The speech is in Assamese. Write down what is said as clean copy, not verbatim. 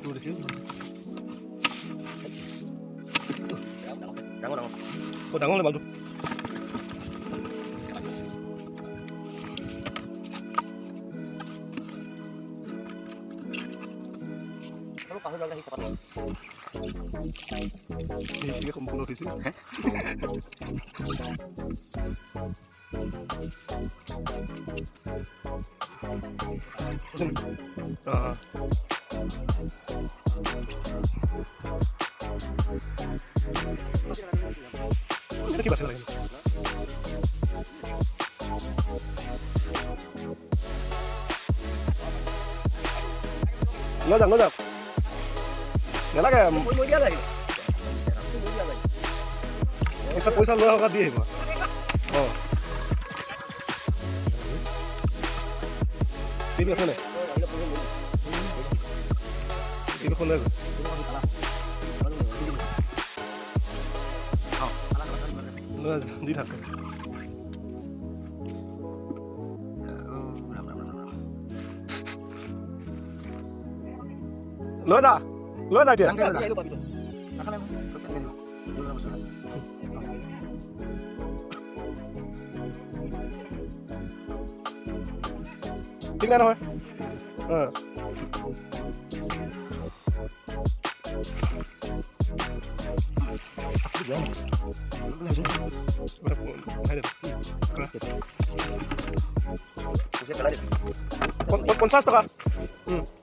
তোৰ দেখি ডাঙৰ ডাঙৰ ডাঙৰ হ'লে মালটো ঠিকে সম্পূৰ্ণ উঠিছিল কি বাচিব লাগে লৈ যাওক নালাগে পইচা লৈ অহা দি আহিব অঁ টিভি আছে নাই টিভিখন লৈ দি থাক লৈ যা এতিয়া ঠিক নাই নহয় $50